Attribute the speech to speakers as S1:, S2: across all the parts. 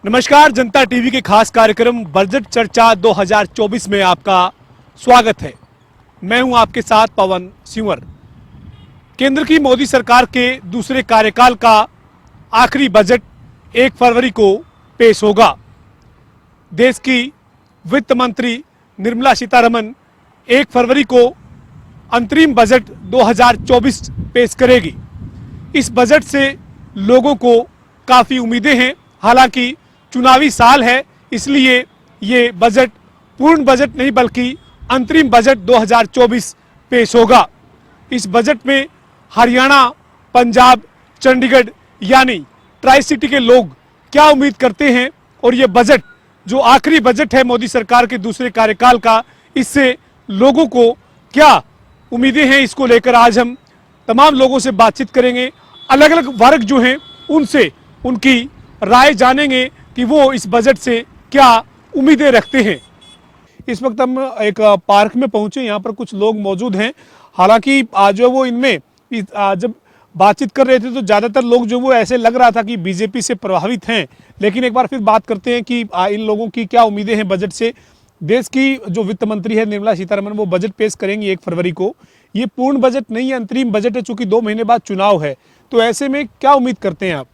S1: नमस्कार, जनता टीवी के खास कार्यक्रम बजट चर्चा 2024 में आपका स्वागत है। मैं हूं आपके साथ पवन सिंवर। केंद्र की मोदी सरकार के दूसरे कार्यकाल का आखिरी बजट 1 फरवरी को पेश होगा। देश की वित्त मंत्री निर्मला सीतारमण 1 फरवरी को अंतरिम बजट 2024 पेश करेगी। इस बजट से लोगों को काफ़ी उम्मीदें हैं। हालांकि चुनावी साल है, इसलिए ये बजट पूर्ण बजट नहीं बल्कि अंतरिम बजट 2024 पेश होगा। इस बजट में हरियाणा, पंजाब, चंडीगढ़ यानी ट्राई सिटी के लोग क्या उम्मीद करते हैं और ये बजट जो आखिरी बजट है मोदी सरकार के दूसरे कार्यकाल का, इससे लोगों को क्या उम्मीदें हैं, इसको लेकर आज हम तमाम लोगों से बातचीत करेंगे। अलग अलग वर्ग जो हैं उनसे उनकी राय जानेंगे कि वो इस बजट से क्या उम्मीदें रखते हैं। इस वक्त हम एक पार्क में पहुंचे, यहाँ पर कुछ लोग मौजूद हैं। हालांकि आज जो वो इनमें जब बातचीत कर रहे थे तो ज़्यादातर लोग जो वो ऐसे लग रहा था कि बीजेपी से प्रभावित हैं। लेकिन एक बार फिर बात करते हैं कि इन लोगों की क्या उम्मीदें हैं बजट से। देश की जो वित्त मंत्री है निर्मला सीतारमण, वो बजट पेश करेंगी 1 फरवरी को। ये पूर्ण बजट नहीं है, अंतरिम बजट है, चूंकि 2 महीने बाद चुनाव है। तो ऐसे में क्या उम्मीद करते हैं आप?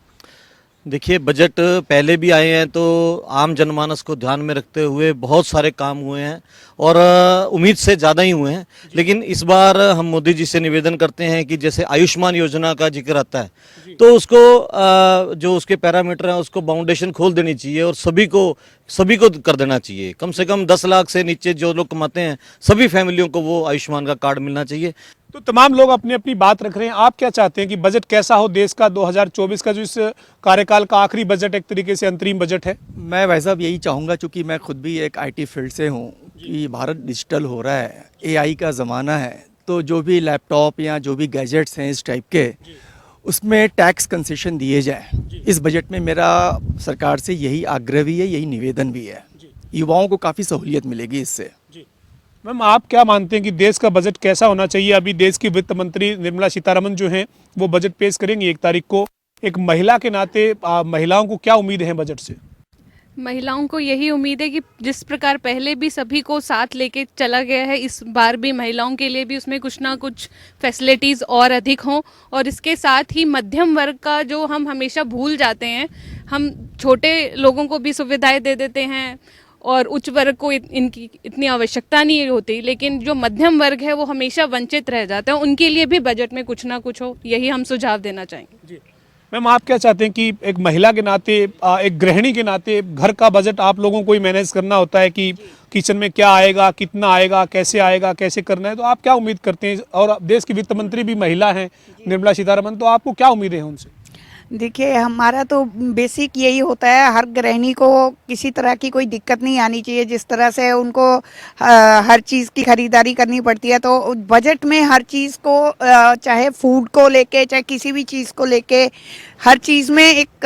S2: देखिए, बजट पहले भी आए हैं तो आम जनमानस को ध्यान में रखते हुए बहुत सारे काम हुए हैं और उम्मीद से ज़्यादा ही हुए हैं। लेकिन इस बार हम मोदी जी से निवेदन करते हैं कि जैसे आयुष्मान योजना का जिक्र आता है तो उसको जो उसके पैरामीटर हैं उसको बाउंडेशन खोल देनी चाहिए और सभी को कर देना चाहिए। कम से कम 10 लाख से नीचे जो लोग कमाते हैं सभी फैमिलियों को वो आयुष्मान का कार्ड मिलना चाहिए।
S1: तो तमाम लोग अपनी अपनी बात रख रहे हैं। आप क्या चाहते हैं कि बजट कैसा हो देश का 2024 का, जो इस कार्यकाल का आखिरी बजट एक तरीके से अंतरिम बजट है?
S3: मैं भाई साहब यही चाहूँगा, चूँकि मैं खुद भी एक आईटी फील्ड से हूँ, कि भारत डिजिटल हो रहा है, एआई का ज़माना है, तो जो भी लैपटॉप या जो भी गैजेट्स हैं इस टाइप के, उसमें टैक्स कंसेशन दिए जाए। इस बजट में मेरा सरकार से यही आग्रह भी है, यही निवेदन भी है। युवाओं को काफ़ी सहूलियत मिलेगी इससे।
S1: मैम, आप क्या मानते हैं कि देश का बजट कैसा होना चाहिए? अभी देश की वित्त मंत्री निर्मला सीतारमण जो हैं वो बजट पेश करेंगी 1 तारीख को। एक महिला के नाते महिलाओं को क्या उम्मीद है बजट से?
S4: महिलाओं को यही उम्मीद है कि जिस प्रकार पहले भी सभी को साथ लेके चला गया है, इस बार भी महिलाओं के लिए भी उसमें कुछ ना कुछ फैसिलिटीज़ और अधिक हों। और इसके साथ ही मध्यम वर्ग का जो हम हमेशा भूल जाते हैं, हम छोटे लोगों को भी सुविधाएं दे देते हैं और उच्च वर्ग को इनकी इतनी आवश्यकता नहीं होती, लेकिन जो मध्यम वर्ग है वो हमेशा वंचित रह जाता है। उनके लिए भी बजट में कुछ ना कुछ हो, यही हम सुझाव देना चाहेंगे।
S1: जी मैम, आप क्या चाहते हैं कि एक महिला के नाते, एक गृहिणी के नाते घर का बजट आप लोगों को ही मैनेज करना होता है कि किचन में क्या आएगा, कितना आएगा, कैसे करना है, तो आप क्या उम्मीद करते हैं? और देश की वित्त मंत्री भी महिला हैं निर्मला सीतारमण, तो आपको क्या उम्मीदें हैं उनसे?
S5: देखिए, हमारा तो बेसिक यही होता है, हर गृहिणी को किसी तरह की कोई दिक्कत नहीं आनी चाहिए। जिस तरह से उनको हर चीज़ की खरीदारी करनी पड़ती है, तो बजट में हर चीज़ को, चाहे फूड को लेके, चाहे किसी भी चीज़ को लेके, हर चीज़ में एक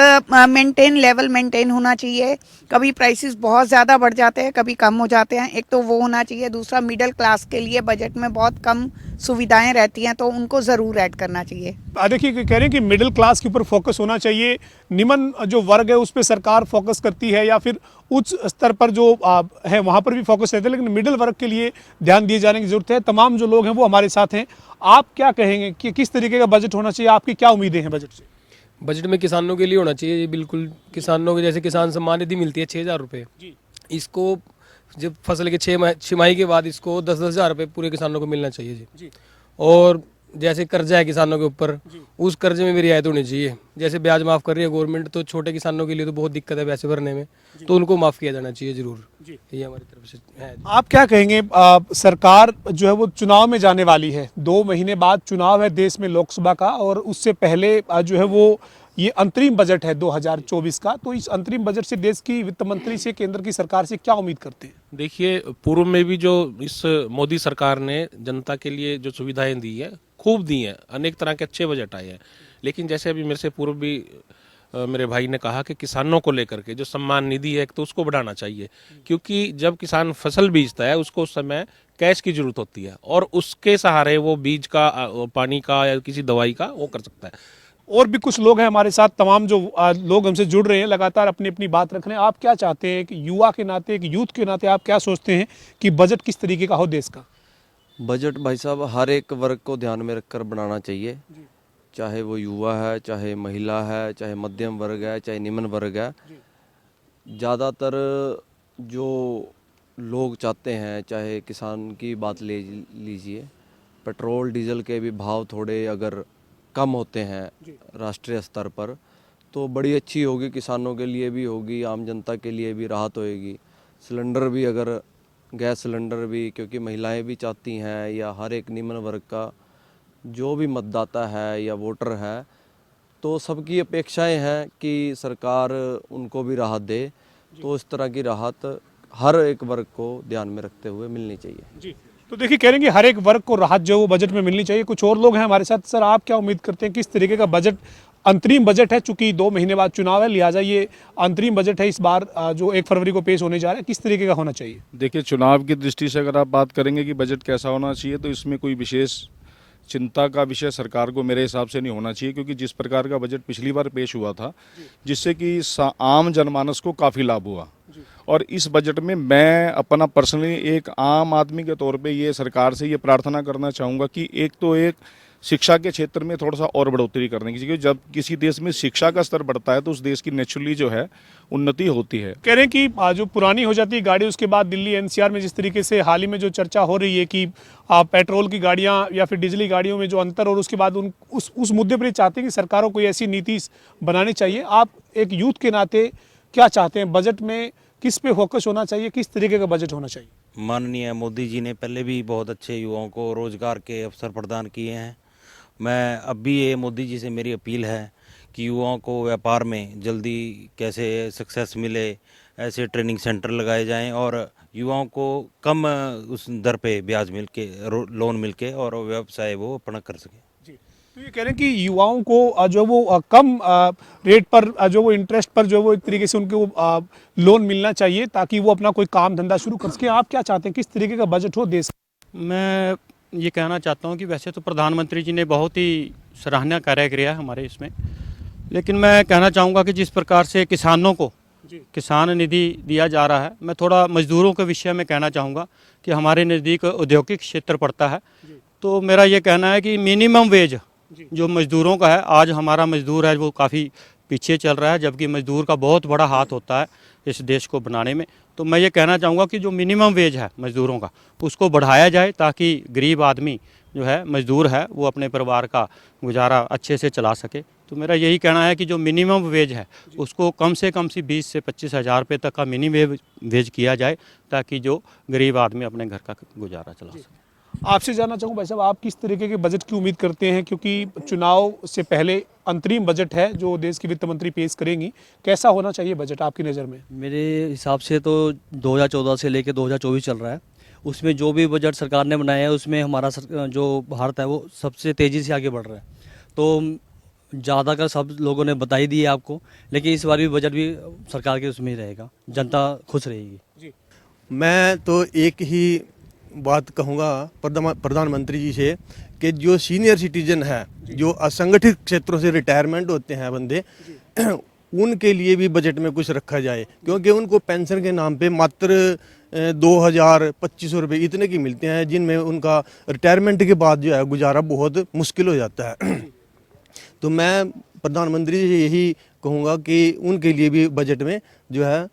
S5: लेवल मेंटेन होना चाहिए। कभी प्राइसेस बहुत ज़्यादा बढ़ जाते हैं, कभी कम हो जाते हैं, एक तो वो होना चाहिए। दूसरा, मिडिल क्लास के लिए बजट में बहुत कम सुविधाएं रहती हैं, तो उनको ज़रूर ऐड करना चाहिए।
S1: देखिए, कह रहे हैं कि मिडिल क्लास के ऊपर फोकस होना चाहिए। निम्न जो वर्ग है उस पर सरकार फोकस करती है या फिर उच्च स्तर पर जो है वहाँ पर भी फोकस रहता है, लेकिन मिडिल वर्ग के लिए ध्यान दिए जाने की जरूरत है। तमाम जो लोग हैं वो हमारे साथ हैं। आप क्या कहेंगे कि किस तरीके का बजट होना चाहिए? आपकी क्या उम्मीदें हैं बजट से?
S6: बजट में किसानों के लिए होना चाहिए ये, बिल्कुल किसानों के, जैसे किसान सम्मान निधि मिलती है 6,000 रुपये, इसको जब फसल के 6 छमाही के बाद इसको 10-10 हज़ार रुपये पूरे किसानों को मिलना चाहिए जी। और जैसे कर्जा है किसानों के ऊपर, उस कर्जे में भी रियायत होनी चाहिए। जैसे ब्याज माफ़ कर रही है गवर्नमेंट, तो छोटे किसानों के लिए तो बहुत दिक्कत है पैसे भरने में, तो उनको माफ़ किया जाना चाहिए जरूर। ये हमारी तरफ से है।
S1: आप क्या कहेंगे? सरकार जो है वो चुनाव में जाने वाली है, 2 महीने बाद चुनाव है देश में लोकसभा का, और उससे पहले जो है वो ये अंतरिम बजट है 2024 का। तो इस अंतरिम बजट से देश की वित्त मंत्री से, केंद्र की सरकार से क्या उम्मीद करते हैं?
S7: देखिए, पूर्व में भी जो इस मोदी सरकार ने जनता के लिए जो सुविधाएं दी है, खूब दी हैं, अनेक तरह के अच्छे बजट आए हैं। लेकिन जैसे अभी मेरे से पूर्व भी मेरे भाई ने कहा कि किसानों को लेकर के जो सम्मान निधि है तो उसको बढ़ाना चाहिए, क्योंकि जब किसान फसल बीजता है उसको उस समय कैश की जरूरत होती है और उसके सहारे वो बीज का, पानी का या किसी दवाई का वो कर सकता है।
S1: और भी कुछ लोग हैं हमारे साथ, तमाम जो लोग हमसे जुड़ रहे हैं, लगातार अपनी अपनी बात रख रहे हैं। आप क्या चाहते हैं कि युवा के नाते, एक यूथ के नाते आप क्या सोचते हैं कि बजट किस तरीके का हो देश का?
S8: बजट भाई साहब हर एक वर्ग को ध्यान में रखकर बनाना चाहिए, चाहे वो युवा है, चाहे महिला है, चाहे मध्यम वर्ग है, चाहे निम्न वर्ग है। ज़्यादातर जो लोग चाहते हैं, चाहे किसान की बात ले लीजिए, पेट्रोल डीजल के भी भाव थोड़े अगर कम होते हैं राष्ट्रीय स्तर पर तो बड़ी अच्छी होगी, किसानों के लिए भी होगी, आम जनता के लिए भी राहत होएगी। सिलेंडर भी अगर गैस सिलेंडर भी, क्योंकि महिलाएं भी चाहती हैं या हर एक निम्न वर्ग का जो भी मतदाता है या वोटर है, तो सबकी अपेक्षाएं हैं कि सरकार उनको भी राहत दे। तो इस तरह की राहत हर एक वर्ग को ध्यान में रखते हुए मिलनी चाहिए।
S1: जी, तो देखिए कह रहे हैं कि हर एक वर्ग को राहत जो वो बजट में मिलनी चाहिए। कुछ और लोग हैं हमारे साथ। सर, आप क्या उम्मीद करते हैं किस तरीके का बजट, अंतरिम बजट है, चूंकि 2 महीने बाद चुनाव है, लिहाजा ये अंतरिम बजट है इस बार जो 1 फरवरी को पेश होने जा रहा है, किस तरीके का होना चाहिए?
S9: देखिए, चुनाव की दृष्टि से अगर आप बात करेंगे कि बजट कैसा होना चाहिए, तो इसमें कोई विशेष चिंता का विषय सरकार को मेरे हिसाब से नहीं होना चाहिए, क्योंकि जिस प्रकार का बजट पिछली बार पेश हुआ था, जिससे कि आम जनमानस को काफ़ी लाभ हुआ। और इस बजट में मैं अपना पर्सनली एक आम आदमी के तौर पे ये सरकार से ये प्रार्थना करना चाहूँगा कि एक तो एक शिक्षा के क्षेत्र में थोड़ा सा और बढ़ोतरी करने की, क्योंकि जब किसी देश में शिक्षा का स्तर बढ़ता है तो उस देश की नेचुरली जो है उन्नति होती है।
S1: कह रहे हैं कि जो पुरानी हो जाती है गाड़ी, उसके बाद दिल्ली एनसीआर में जिस तरीके से हाल ही में जो चर्चा हो रही है कि पेट्रोल की गाड़ियां या फिर डीजली गाड़ियों में जो अंतर, और उसके बाद उस मुद्दे पर ये चाहते हैं कि सरकारों को ऐसी नीति बनानी चाहिए। आप एक यूथ के नाते क्या चाहते हैं, बजट में किस पे फोकस होना चाहिए, किस तरीके का बजट होना चाहिए?
S2: माननीय मोदी जी ने पहले भी बहुत अच्छे युवाओं को रोजगार के अवसर प्रदान किए हैं। मैं अब भी ये मोदी जी से मेरी अपील है कि युवाओं को व्यापार में जल्दी कैसे सक्सेस मिले, ऐसे ट्रेनिंग सेंटर लगाए जाएं और युवाओं को कम उस दर पे ब्याज मिल के, लोन मिल के और व्यवसाय वो अपना कर सकें।
S1: तो ये कह रहे हैं कि युवाओं को जो वो कम रेट पर जो वो इंटरेस्ट पर जो वो एक तरीके से उनको लोन मिलना चाहिए ताकि वो अपना कोई काम धंधा शुरू कर सके। आप क्या चाहते हैं, किस तरीके का बजट हो देश?
S10: मैं ये कहना चाहता हूँ कि वैसे तो प्रधानमंत्री जी ने बहुत ही सराहनीय कार्य किया है हमारे इसमें, लेकिन मैं कहना चाहूँगा कि जिस प्रकार से किसानों को किसान निधि दिया जा रहा है, मैं थोड़ा मजदूरों के विषय में कहना चाहूँगा कि हमारे नज़दीक औद्योगिक क्षेत्र पड़ता है, तो मेरा ये कहना है कि मिनिमम वेज जो मजदूरों का है, आज हमारा मजदूर है वो काफ़ी पीछे चल रहा है, जबकि मजदूर का बहुत बड़ा हाथ होता है इस देश को बनाने में। तो मैं ये कहना चाहूँगा कि जो मिनिमम वेज है मजदूरों का, उसको बढ़ाया जाए ताकि गरीब आदमी जो है, मजदूर है, वो अपने परिवार का गुजारा अच्छे से चला सके। तो मेरा यही कहना है कि जो मिनिमम वेज है उसको कम से कम 20 से 25 हज़ार रुपये तक का मिनिमम वेज किया जाए ताकि जो गरीब आदमी अपने घर का गुजारा चला सके।
S1: आपसे जानना चाहूँ भाई साहब, आप किस तरीके के बजट की उम्मीद करते हैं, क्योंकि चुनाव से पहले अंतरिम बजट है जो देश की वित्त मंत्री पेश करेंगी, कैसा होना चाहिए बजट आपकी नज़र में?
S11: मेरे हिसाब से तो 2014 से लेकर 2024 चल रहा है, उसमें जो भी बजट सरकार ने बनाया है उसमें हमारा जो भारत है वो सबसे तेज़ी से आगे बढ़ रहा है। तो ज़्यादा का सब लोगों ने बता ही दिया आपको, लेकिन इस बार भी बजट भी सरकार के उसमें ही रहेगा, जनता खुश रहेगी।
S12: मैं तो एक ही बात कहूँगा प्रधानमंत्री जी से कि जो सीनियर सिटीजन है, जो असंगठित क्षेत्रों से रिटायरमेंट होते हैं बंदे, उनके लिए भी बजट में कुछ रखा जाए, क्योंकि उनको पेंशन के नाम पे मात्र 2000-2500 रुपये इतने की मिलते हैं, जिनमें उनका रिटायरमेंट के बाद जो है गुजारा बहुत मुश्किल हो जाता है। तो मैं प्रधानमंत्री जी से यही कहूँगा कि उनके लिए भी बजट में जो है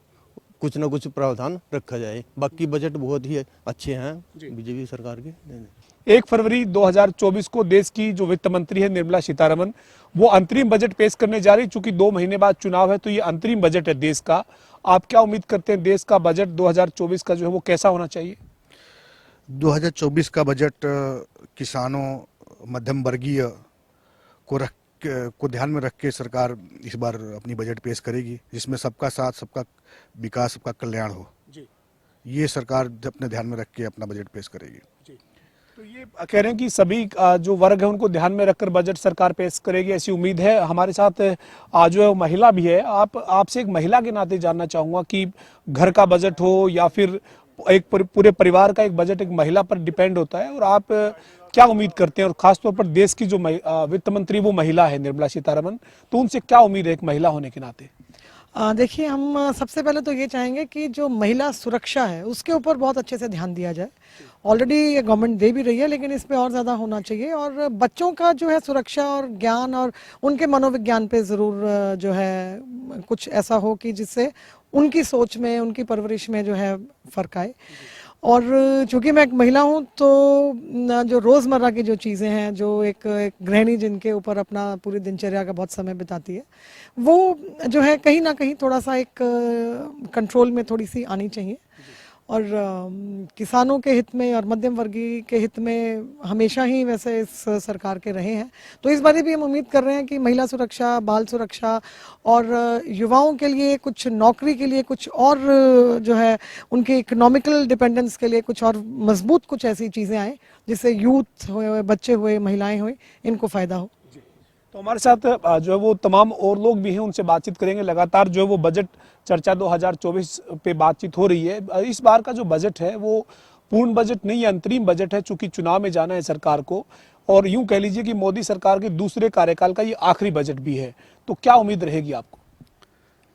S12: कुछ ना कुछ प्रावधान रखा जाए। बाकी बजट बहुत ही अच्छे हैं बीजेपी सरकार के।
S1: 1 फरवरी 2024 को देश की जो वित्त मंत्री है निर्मला सीतारमण, वो अंतरिम बजट पेश करने जा रही। चूंकि 2 महीने बाद चुनाव है तो ये अंतरिम बजट है देश का। आप क्या उम्मीद करते हैं देश का बजट 2024 का जो है वो कैसा होना चाहिए?
S13: 2024 का बजट किसानों, मध्यम वर्गीय को ध्यान में रख के सरकार इस बार अपनी बजट पेश करेगी, जिसमें सबका साथ, सबका विकास, सबका कल्याण हो। ये सरकार अपने ध्यान में रख के अपना बजट पेश करेगी।
S1: तो ये कह रहे हैं कि सभी जो वर्ग है उनको ध्यान में रखकर बजट सरकार पेश करेगी, ऐसी उम्मीद है। हमारे साथ जो है महिला भी है। आपसे एक महिला के नाते जानना चाहूँगा कि घर का बजट हो या फिर एक पूरे परिवार का एक बजट एक महिला पर डिपेंड होता है, और आप क्या उम्मीद करते हैं, और खासतौर पर देश की जो वित्त मंत्री वो महिला है निर्मला सीतारमण, तो उनसे क्या उम्मीद है एक महिला होने के नाते?
S14: देखिए, हम सबसे पहले तो ये चाहेंगे कि जो महिला सुरक्षा है उसके ऊपर बहुत अच्छे से ध्यान दिया जाए। ऑलरेडी ये गवर्नमेंट दे भी रही है, लेकिन इस पे और ज़्यादा होना चाहिए। और बच्चों का जो है सुरक्षा और ज्ञान और उनके मनोविज्ञान पे ज़रूर जो है कुछ ऐसा हो कि जिससे उनकी सोच में, उनकी परवरिश में जो है फ़र्क आए। और चूँकि मैं एक महिला हूँ तो जो रोज़मर्रा की जो चीज़ें हैं, जो एक गृहिणी जिनके ऊपर अपना पूरी दिनचर्या का बहुत समय बिताती है, वो जो है कहीं ना कहीं थोड़ा सा एक कंट्रोल में थोड़ी सी आनी चाहिए। और किसानों के हित में और मध्यम वर्गीय के हित में हमेशा ही वैसे इस सरकार के रहे हैं। तो इस बार भी हम उम्मीद कर रहे हैं कि महिला सुरक्षा, बाल सुरक्षा और युवाओं के लिए कुछ नौकरी के लिए कुछ और जो है उनके इकोनॉमिकल डिपेंडेंस के लिए कुछ और मजबूत कुछ ऐसी चीज़ें आए जिससे यूथ हुए, बच्चे हुए, महिलाएं हुए, इनको फ़ायदा हो।
S1: तो हमारे साथ जो है वो तमाम और लोग भी हैं, उनसे बातचीत करेंगे। लगातार जो है वो बजट चर्चा 2024 पे बातचीत हो रही है। इस बार का जो बजट है वो पूर्ण बजट नहीं है, अंतरिम बजट है, चूंकि चुनाव में जाना है सरकार को, और यूं कह लीजिए कि मोदी सरकार के दूसरे कार्यकाल का ये आखिरी बजट भी है। तो क्या उम्मीद रहेगी आपको?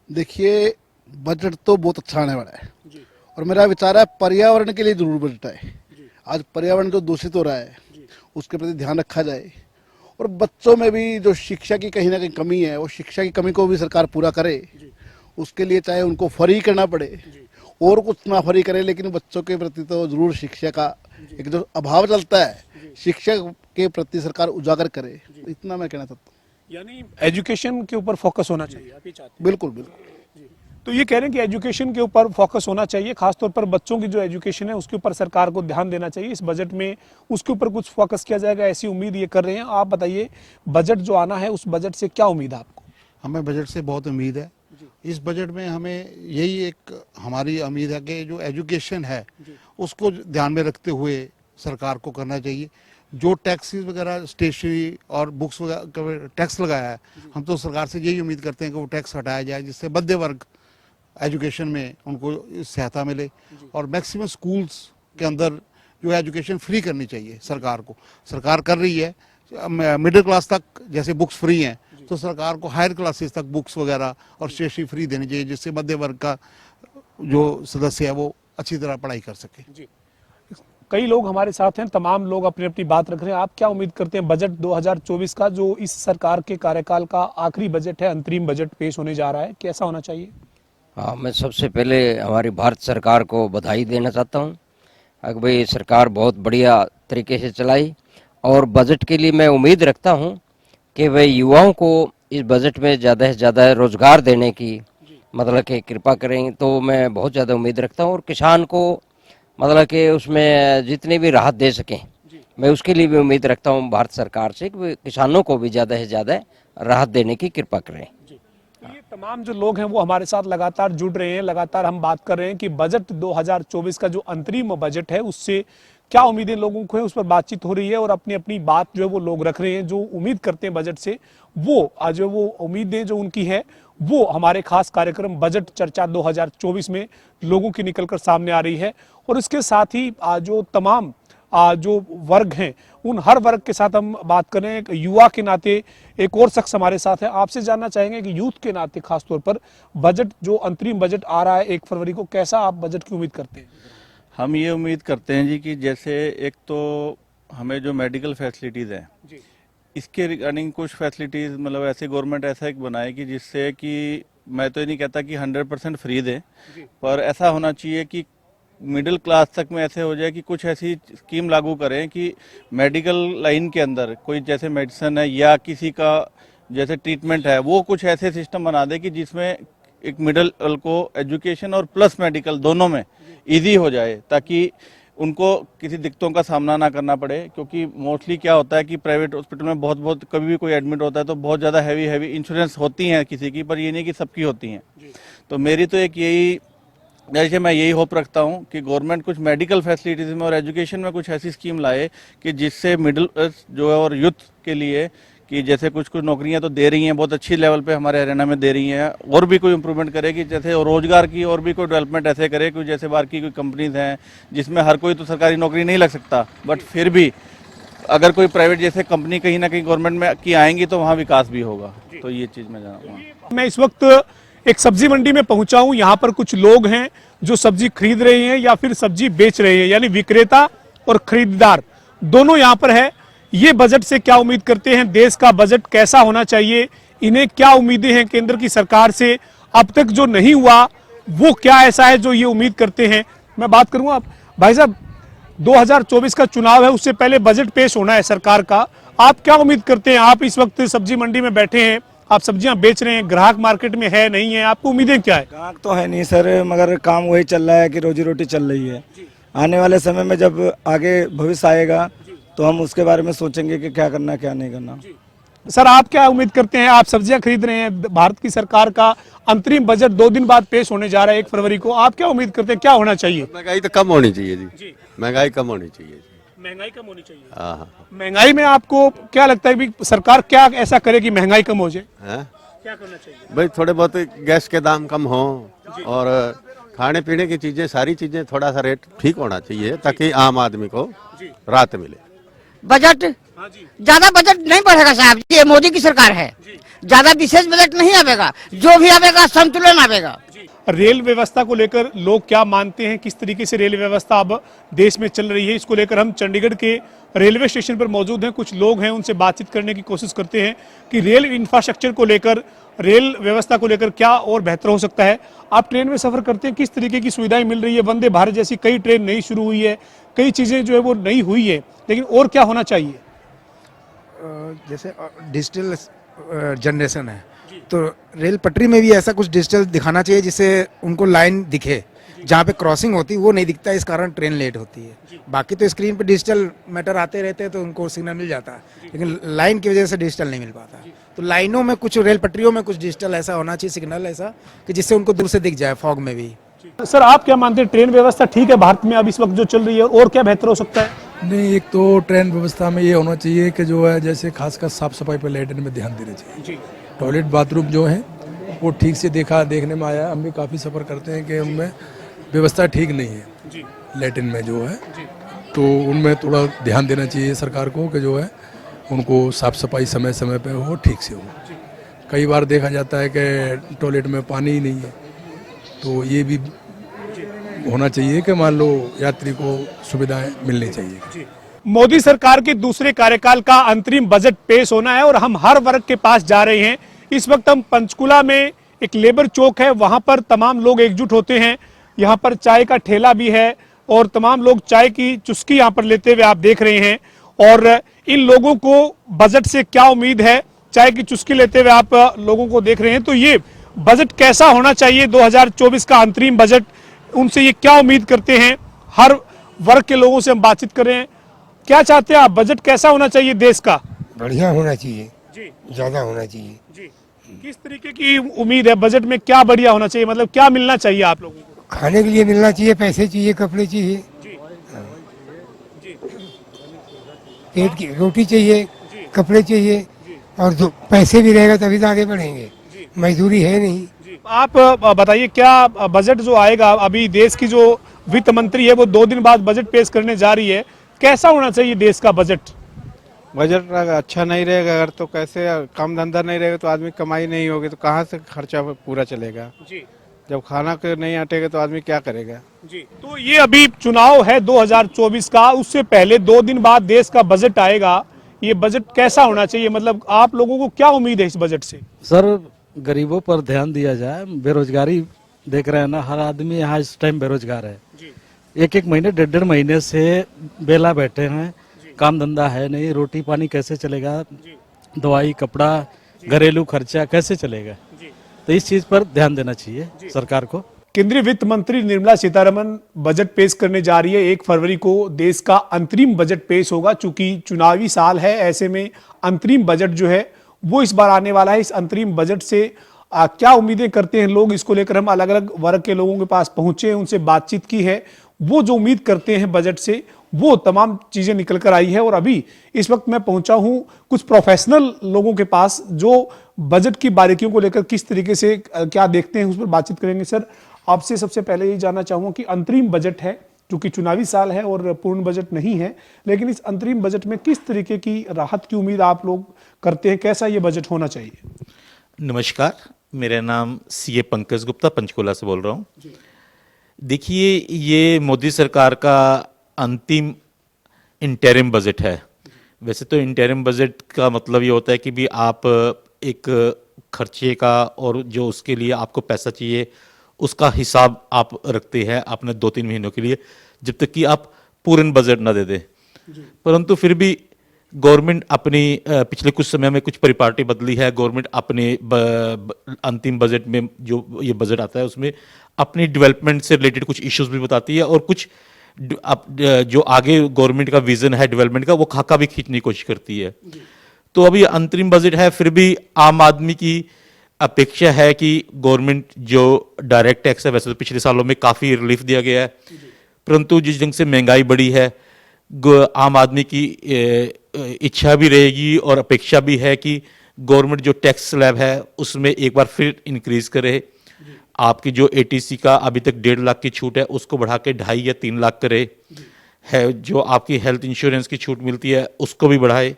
S13: देखिए, बजट तो बहुत अच्छा आने वाला है और मेरा विचार है पर्यावरण के लिए जरूर बजट है। आज पर्यावरण जो दूषित हो रहा है उसके प्रति ध्यान रखा जाए, और बच्चों में भी जो शिक्षा की कहीं ना कहीं कमी है, वो शिक्षा की कमी को भी सरकार पूरा करे। उसके लिए चाहे उनको फ्री करना पड़े और कुछ ना फ्री करे, लेकिन बच्चों के प्रति तो जरूर शिक्षा का एक जो अभाव चलता है, शिक्षा के प्रति सरकार उजागर करे। इतना मैं कहना चाहता हूँ।
S1: यानी एजुकेशन के ऊपर फोकस होना चाहिए, आप ये चाहते हैं?
S13: बिल्कुल बिल्कुल।
S1: तो ये कह रहे हैं कि एजुकेशन के ऊपर फोकस होना चाहिए, खासतौर पर बच्चों की जो एजुकेशन है उसके ऊपर सरकार को ध्यान देना चाहिए। इस बजट में उसके ऊपर कुछ फोकस किया जाएगा, ऐसी उम्मीद ये कर रहे हैं। आप बताइए, बजट जो आना है उस बजट से क्या उम्मीद है आपको?
S13: हमें बजट से बहुत उम्मीद है। इस बजट में हमें यही एक हमारी उम्मीद है कि जो एजुकेशन है उसको ध्यान में रखते हुए सरकार को करना चाहिए। जो टैक्सेस वगैरह, स्टेशनरी और बुक्स वगैरह टैक्स लगाया है, हम तो सरकार से यही उम्मीद करते हैं कि वो टैक्स हटाया जाए, जिससे मध्य वर्ग एजुकेशन में उनको सहायता मिले। और मैक्सिमम स्कूल्स के अंदर जो है एजुकेशन फ्री करनी चाहिए सरकार को। सरकार कर रही है, मिडिल क्लास तक जैसे बुक्स फ्री हैं, तो सरकार को हायर क्लासेस तक बुक्स वगैरह और स्टेशनरी फ्री देनी चाहिए, जिससे मध्य वर्ग का जो सदस्य है वो अच्छी तरह पढ़ाई कर सके।
S1: कई लोग हमारे साथ हैं, तमाम लोग अपनी अपनी बात रख रहे हैं। आप क्या उम्मीद करते हैं बजट 2024 का, जो इस सरकार के कार्यकाल का आखिरी बजट है, अंतरिम बजट पेश होने जा रहा है, कैसा होना चाहिए?
S15: हाँ, मैं सबसे पहले हमारी भारत सरकार को बधाई देना चाहता हूँ। अगर भाई सरकार बहुत बढ़िया तरीके से चलाई, और बजट के लिए मैं उम्मीद रखता हूँ कि भाई युवाओं को इस बजट में ज़्यादा से ज़्यादा रोजगार देने की मतलब कि कृपा करेंगे, तो मैं बहुत ज़्यादा उम्मीद रखता हूँ। और किसान को मतलब कि उसमें जितनी भी राहत दे सकें, मैं उसके लिए भी उम्मीद रखता हूँ भारत सरकार से कि किसानों को भी ज़्यादा से ज़्यादा राहत देने की कृपा करें।
S1: ये तमाम जो लोग हैं वो हमारे साथ लगातार जुड़ रहे हैं। लगातार हम बात कर रहे हैं कि बजट 2024 का जो अंतरिम बजट है उससे क्या उम्मीदें लोगों को है, उस पर बातचीत हो रही है। और अपनी अपनी बात जो है वो लोग रख रहे हैं, जो उम्मीद करते हैं बजट से, वो आज वो उम्मीदें जो उनकी है वो हमारे खास कार्यक्रम बजट चर्चा 2024 में लोगों की निकलकर सामने आ रही है। और इसके साथ ही जो तमाम जो वर्ग हैं, उन हर वर्ग के साथ हम बात करें। एक युवा के नाते एक और शख्स हमारे साथ है, आपसे जानना चाहेंगे कि यूथ के नाते खासतौर पर बजट जो अंतरिम बजट आ रहा है 1 फरवरी को, कैसा आप बजट की उम्मीद करते हैं?
S16: हम ये उम्मीद करते हैं जी कि जैसे एक तो हमें जो मेडिकल फैसिलिटीज़ हैं, इसके रिगार्डिंग कुछ फैसिलिटीज़ मतलब ऐसे गवर्नमेंट ऐसा एक बनाए कि जिससे कि मैं तो ये नहीं कहता कि 100% फ्री दें, पर ऐसा होना चाहिए कि मिडिल क्लास तक में ऐसे हो जाए कि कुछ ऐसी स्कीम लागू करें कि मेडिकल लाइन के अंदर कोई जैसे मेडिसिन है या किसी का जैसे ट्रीटमेंट है, वो कुछ ऐसे सिस्टम बना दे कि जिसमें एक मिडिल को एजुकेशन और प्लस मेडिकल दोनों में इजी हो जाए, ताकि उनको किसी दिक्कतों का सामना ना करना पड़े। क्योंकि मोस्टली क्या होता है कि प्राइवेट हॉस्पिटल में बहुत कभी भी कोई एडमिट होता है तो बहुत ज़्यादा हैवी इंश्योरेंस होती हैं किसी की, पर ये नहीं कि सबकी होती हैं। तो मेरी तो एक यही जैसे मैं यही होप रखता हूं कि गवर्नमेंट कुछ मेडिकल फैसिलिटीज़ में और एजुकेशन में कुछ ऐसी स्कीम लाए कि जिससे मिडिल जो है और यूथ के लिए कि जैसे कुछ नौकरियां तो दे रही हैं, बहुत अच्छी लेवल पे हमारे हरियाणा में दे रही हैं, और भी कोई इम्प्रूवमेंट करे कि जैसे रोजगार की और भी कोई डेवलपमेंट ऐसे करे कि जैसे बाहर की कोई कंपनीज हैं जिसमें हर कोई तो सरकारी नौकरी नहीं लग सकता, बट फिर भी अगर कोई प्राइवेट जैसे कंपनी कहीं ना कहीं गवर्नमेंट में की आएंगी तो वहाँ विकास भी होगा। तो ये चीज़ मैं जानूँगा।
S1: मैं इस वक्त एक सब्जी मंडी में पहुंचा हूं। यहाँ पर कुछ लोग हैं जो सब्जी खरीद रहे हैं या फिर सब्जी बेच रहे हैं, यानी विक्रेता और खरीदार दोनों यहाँ पर है। ये बजट से क्या उम्मीद करते हैं, देश का बजट कैसा होना चाहिए, इन्हें क्या उम्मीदें हैं केंद्र की सरकार से, अब तक जो नहीं हुआ वो क्या ऐसा है जो ये उम्मीद करते हैं। मैं बात करूंगा भाई साहब, 2024 का चुनाव है, उससे पहले बजट पेश होना है सरकार का। आप क्या उम्मीद करते हैं? आप इस वक्त सब्जी मंडी में बैठे हैं, आप सब्जियां बेच रहे हैं, ग्राहक मार्केट में है नहीं है, आपको उम्मीदें क्या है?
S17: ग्राहक तो है नहीं सर, मगर काम वही चल रहा है कि रोजी रोटी चल रही है। आने वाले समय में जब आगे भविष्य आएगा तो हम उसके बारे में सोचेंगे कि क्या करना क्या नहीं करना।
S1: सर आप क्या उम्मीद करते हैं? आप सब्जियां खरीद रहे हैं, भारत की सरकार का अंतरिम बजट 2 दिन बाद पेश होने जा रहा है 1 फरवरी को, आप क्या उम्मीद करते हैं क्या होना चाहिए?
S18: महंगाई तो कम होनी चाहिए जी, महंगाई कम होनी चाहिए।
S1: महंगाई कम होनी चाहिए।
S18: हाँ।
S1: महंगाई में आपको क्या लगता है कि सरकार क्या ऐसा करे कि महंगाई कम हो जाए? क्या करना चाहिए?
S18: भाई थोड़े बहुत गैस के दाम कम हो और खाने पीने की चीजें, सारी चीजें थोड़ा सा रेट ठीक होना चाहिए ताकि आम आदमी को राहत मिले।
S19: बजट ज्यादा बजट नहीं बढ़ेगा साहब, ये मोदी की सरकार है, ज्यादा विशेष बजट नहीं आवेगा, जो भी आवेगा संतुलन आवेगा।
S1: रेल व्यवस्था को लेकर लोग क्या मानते हैं, किस तरीके से रेल व्यवस्था अब देश में चल रही है, इसको लेकर हम चंडीगढ़ के रेलवे स्टेशन पर मौजूद हैं। कुछ लोग हैं, उनसे बातचीत करने की कोशिश करते हैं कि रेल इंफ्रास्ट्रक्चर को लेकर, रेल व्यवस्था को लेकर क्या और बेहतर हो सकता है। आप ट्रेन में सफर करते हैं, किस तरीके की सुविधाएं मिल रही है? वंदे भारत जैसी कई ट्रेन नई शुरू हुई है, कई चीजें जो है वो नई हुई है, लेकिन और क्या होना चाहिए?
S20: जैसे डिजिटल जनरेशन है तो रेल पटरी में भी ऐसा कुछ डिजिटल दिखाना चाहिए जिससे उनको लाइन दिखे, जहाँ पे क्रॉसिंग होती है वो नहीं दिखता है, इस कारण ट्रेन लेट होती है। बाकी तो स्क्रीन पे डिजिटल मैटर आते रहते हैं तो उनको सिग्नल मिल जाता है, लेकिन लाइन की वजह से डिजिटल नहीं मिल पाता। तो लाइनों में कुछ, रेल पटरियों में कुछ डिजिटल ऐसा होना चाहिए, सिग्नल ऐसा कि जिससे उनको दूर से दिख जाए, फॉग में भी।
S1: सर आप क्या मानते हैं, ट्रेन व्यवस्था ठीक है भारत में अब इस वक्त जो चल रही है, और क्या बेहतर हो सकता है?
S21: नहीं, एक तो ट्रेन व्यवस्था में ये होना चाहिए कि जो है जैसे खासकर साफ सफाई पर लैट्रिन में ध्यान देना चाहिए। टॉयलेट बाथरूम जो है वो ठीक से देखने में आया, हम भी काफ़ी सफ़र करते हैं कि उनमें व्यवस्था ठीक नहीं है लैट्रिन में जो है, तो उनमें थोड़ा ध्यान देना चाहिए सरकार को कि जो है उनको साफ़ सफाई समय समय पर हो, ठीक से हो। कई बार देखा जाता है कि टॉयलेट में पानी ही नहीं है, तो ये भी होना चाहिए कि मान लो यात्री को सुविधाएं मिलनी चाहिए।
S1: मोदी सरकार के दूसरे कार्यकाल का अंतरिम बजट पेश होना है और हम हर वर्ग के पास जा रहे हैं। इस वक्त हम पंचकुला में एक लेबर चौक है, वहां पर तमाम लोग एकजुट होते हैं। यहाँ पर चाय का ठेला भी है और तमाम लोग चाय की चुस्की यहाँ पर लेते हुए आप देख रहे हैं। और इन लोगों को बजट से क्या उम्मीद है, चाय की चुस्की लेते हुए आप लोगों को देख रहे हैं। तो ये बजट कैसा होना चाहिए, 2024 का अंतरिम बजट, उनसे ये क्या उम्मीद करते हैं, हर वर्ग के लोगों से हम बातचीत कर रहे हैं। क्या चाहते हैं आप, बजट कैसा होना चाहिए देश का?
S22: बढ़िया होना चाहिए जी, ज्यादा होना चाहिए
S1: जी। किस तरीके की उम्मीद है बजट में, क्या बढ़िया होना चाहिए, मतलब क्या मिलना चाहिए आप लोगों को?
S22: खाने के लिए मिलना चाहिए, पैसे चाहिए, कपड़े चाहिए, पेट की रोटी चाहिए, कपड़े चाहिए, और जो पैसे भी रहेगा तभी तो आगे बढ़ेंगे, मजदूरी है नहीं।
S1: आप बताइए क्या बजट जो आएगा, अभी देश की जो वित्त मंत्री है वो 2 दिन बाद बजट पेश करने जा रही है, कैसा होना चाहिए देश का बजट?
S23: बजट अच्छा नहीं रहेगा अगर, तो कैसे, काम धंधा नहीं रहेगा तो आदमी कमाई नहीं होगी तो कहाँ से खर्चा पूरा चलेगा जी। जब खाना नहीं आटेगा तो आदमी क्या करेगा
S1: जी। तो ये अभी चुनाव है 2024 का, उससे पहले 2 दिन बाद देश का बजट आएगा, ये बजट कैसा होना चाहिए, मतलब आप लोगों को क्या उम्मीद है इस बजट से?
S24: सर गरीबों पर ध्यान दिया जाए, बेरोजगारी देख रहे हैं ना, हर आदमी यहाँ इस टाइम बेरोजगार है, 1-1 महीने 1.5 महीने से बेला बैठे हैं, काम धंधा है नहीं, रोटी पानी कैसे चलेगा, दवाई कपड़ा घरेलू खर्चा कैसे चलेगा, तो इस चीज पर ध्यान देना चाहिए सरकार को।
S1: केंद्रीय वित्त मंत्री निर्मला सीतारमण बजट पेश करने जा रही है। 1 फरवरी को देश का अंतरिम बजट पेश होगा, चूंकि चुनावी साल है, ऐसे में अंतरिम बजट जो है वो इस बार आने वाला है। इस अंतरिम बजट से क्या उम्मीदें करते हैं लोग, इसको लेकर हम अलग अलग वर्ग के लोगों के पास पहुंचे, उनसे बातचीत की है। वो जो उम्मीद करते हैं बजट से वो तमाम चीजें निकल कर आई है। और अभी इस वक्त मैं पहुंचा हूं कुछ प्रोफेशनल लोगों के पास जो बजट की बारीकियों को लेकर किस तरीके से क्या देखते हैं उस पर बातचीत करेंगे। सर आपसे सबसे पहले ये जानना चाहूंगा कि अंतरिम बजट है, चूंकि चुनावी साल है और पूर्ण बजट नहीं है, लेकिन इस अंतरिम बजट में किस तरीके की राहत की उम्मीद आप लोग करते हैं? कैसा ये बजट होना चाहिए?
S3: नमस्कार, मेरा नाम सीए पंकज गुप्ता पंचकुला से बोल रहा हूँ। देखिए, ये मोदी सरकार का अंतिम इंटरिम बजट है। वैसे तो इंटरिम बजट का मतलब ये होता है कि भी आप एक खर्चे का और जो उसके लिए आपको पैसा चाहिए उसका हिसाब आप रखते हैं अपने 2-3 महीनों के लिए, जब तक कि आप पूर्ण बजट ना दे दें। परंतु फिर भी गवर्नमेंट अपनी पिछले कुछ समय में कुछ परिपाटी बदली है। गवर्नमेंट अपने अंतिम बजट में जो ये बजट आता है उसमें अपनी डेवलपमेंट से रिलेटेड कुछ इश्यूज भी बताती है और कुछ जो आगे गवर्नमेंट का विजन है डेवलपमेंट का वो खाका भी खींचने की कोशिश करती है। तो अभी अंतरिम बजट है, फिर भी आम आदमी की अपेक्षा है कि गवर्नमेंट जो डायरेक्ट टैक्स है, वैसे तो पिछले सालों में काफ़ी रिलीफ दिया गया है, परंतु जिस ढंग से महंगाई बढ़ी है, आम आदमी की इच्छा भी रहेगी और अपेक्षा भी है कि गवर्नमेंट जो टैक्स स्लैब है उसमें एक बार फिर इंक्रीज करे। आपकी जो एटीसी का अभी तक 1.5 लाख की छूट है उसको बढ़ा के 2.5 या 3 लाख करे है। जो आपकी हेल्थ इंश्योरेंस की छूट मिलती है उसको भी बढ़ाए।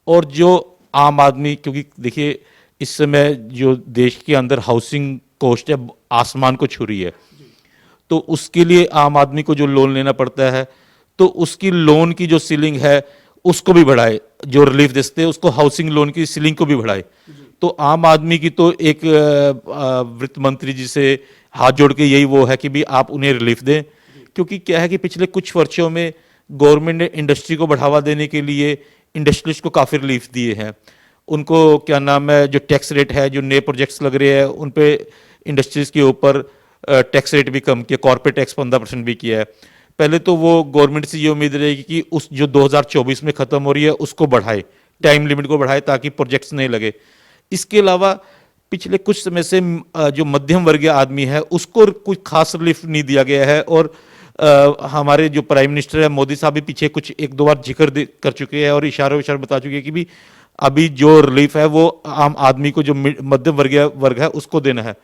S3: और जो आम आदमी, क्योंकि देखिए इस समय जो देश के अंदर हाउसिंग कॉस्ट है आसमान को छू रही है, तो उसके लिए आम आदमी को जो लोन लेना पड़ता है तो उसकी लोन की जो सीलिंग है उसको भी बढ़ाए। जो रिलीफ देते हैं उसको हाउसिंग लोन की सीलिंग को भी बढ़ाए। तो आम आदमी की तो एक वित्त मंत्री जी से हाथ जोड़ के यही वो है कि भी आप उन्हें रिलीफ दें, क्योंकि क्या है कि पिछले कुछ वर्षों में गवर्नमेंट ने इंडस्ट्री को बढ़ावा देने के लिए इंडस्ट्रियलिस्ट को काफ़ी रिलीफ दिए हैं। उनको क्या नाम है, जो टैक्स रेट है, जो नए प्रोजेक्ट्स लग रहे हैं उन पे इंडस्ट्रीज के ऊपर टैक्स रेट भी कम किया, कॉर्पोरेट टैक्स 15% भी किया है। पहले तो वो गवर्नमेंट से ये उम्मीद रहेगी कि उस जो 2024 में ख़त्म हो रही है उसको बढ़ाए, टाइम लिमिट को बढ़ाए ताकि प्रोजेक्ट्स नहीं लगे। इसके अलावा पिछले कुछ समय से जो मध्यम वर्गीय आदमी है उसको कोई खास रिलीफ नहीं दिया गया है। और हमारे जो प्राइम मिनिस्टर है मोदी साहब भी पीछे कुछ 1-2 बार जिक्र कर चुके हैं और इशारों बता चुके हैं कि भी अभी जो रिलीफ है वो आम आदमी को, जो मध्यम वर्गीय वर्ग है उसको देना है।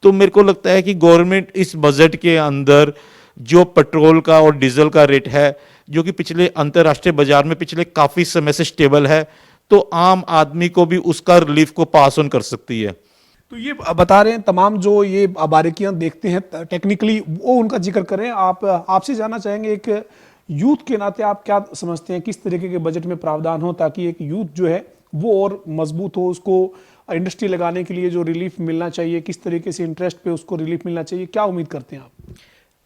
S3: तो मेरे को लगता है कि गवर्नमेंट इस बजट के अंदर जो पेट्रोल का और डीजल का रेट है, जो कि पिछले अंतर्राष्ट्रीय बाजार में पिछले काफ़ी समय से स्टेबल है, तो आम आदमी को भी उसका रिलीफ को पास ऑन कर सकती है।
S1: तो ये बता रहे हैं तमाम जो ये बारीकियां देखते हैं टेक्निकली वो उनका जिक्र करें। आपसे जानना चाहेंगे, एक यूथ के नाते आप क्या समझते हैं किस तरीके के बजट में प्रावधान हो ताकि एक यूथ जो है वो और मजबूत हो, उसको इंडस्ट्री लगाने के लिए जो रिलीफ मिलना चाहिए, किस तरीके से इंटरेस्ट पे उसको रिलीफ मिलना चाहिए, क्या उम्मीद करते हैं आप?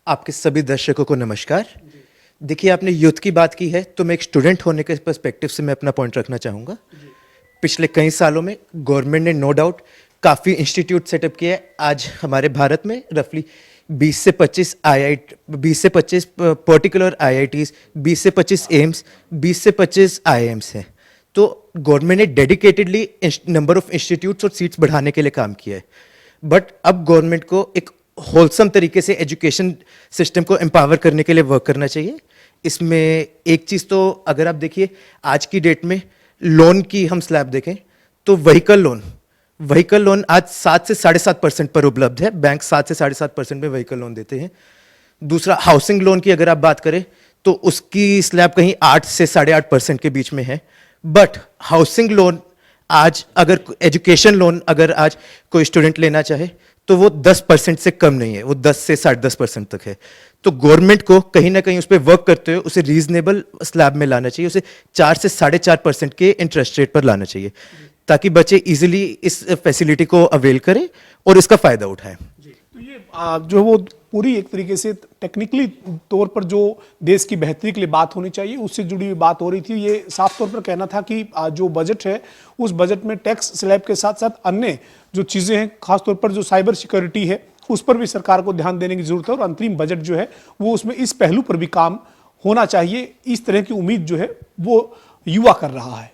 S4: आपके सभी दर्शकों को नमस्कार। देखिए, आपने यूथ की बात की है तो मैं एक स्टूडेंट होने के पर्सपेक्टिव से मैं अपना पॉइंट रखना चाहूँगा। पिछले कई सालों में गवर्नमेंट ने नो डाउट काफ़ी इंस्टीट्यूट सेटअप किया है। आज हमारे भारत में रफली 20 से 25 पर्टिकुलर IITs, 20 से 25 एम्स, 20 से 25 IIMs हैं। तो गवर्नमेंट ने डेडिकेटेडली नंबर ऑफ इंस्टीट्यूट्स और सीट्स बढ़ाने के लिए काम किया है। बट अब गवर्नमेंट को एक होलसम तरीके से एजुकेशन सिस्टम को एम्पावर करने के लिए वर्क करना चाहिए। इसमें एक चीज़ तो अगर आप देखिए आज की डेट में लोन की हम स्लैब देखें तो व्हीकल लोन आज 7 से 7.5% पर उपलब्ध है। बैंक 7 से 7.5% में व्हीकल लोन देते हैं। दूसरा, हाउसिंग लोन की अगर आप बात करें तो उसकी स्लैब कहीं 8 से 8.5% के बीच में है। बट हाउसिंग लोन आज, अगर एजुकेशन लोन अगर आज कोई स्टूडेंट लेना चाहे तो वो 10% से कम नहीं है, वो 10 से 10.5% तक है। तो गवर्नमेंट को कहीं ना कहीं उस पर वर्क करते हुए उसे रीजनेबल स्लैब में लाना चाहिए, उसे 4 से 4.5% के इंटरेस्ट रेट पर लाना चाहिए ताकि बच्चे इजीली इस फैसिलिटी को अवेल करें और इसका फ़ायदा उठाएं।
S1: तो ये जो वो पूरी एक तरीके से टेक्निकली तौर पर जो देश की बेहतरी के लिए बात होनी चाहिए उससे जुड़ी हुई बात हो रही थी। ये साफ तौर पर कहना था कि जो बजट है उस बजट में टैक्स स्लैब के साथ साथ अन्य जो चीज़ें हैं, खासतौर पर जो साइबर सिक्योरिटी है उस पर भी सरकार को ध्यान देने की जरूरत है और अंतरिम बजट जो है वो उसमें इस पहलू पर भी काम होना चाहिए। इस तरह की उम्मीद जो है वो युवा कर रहा है।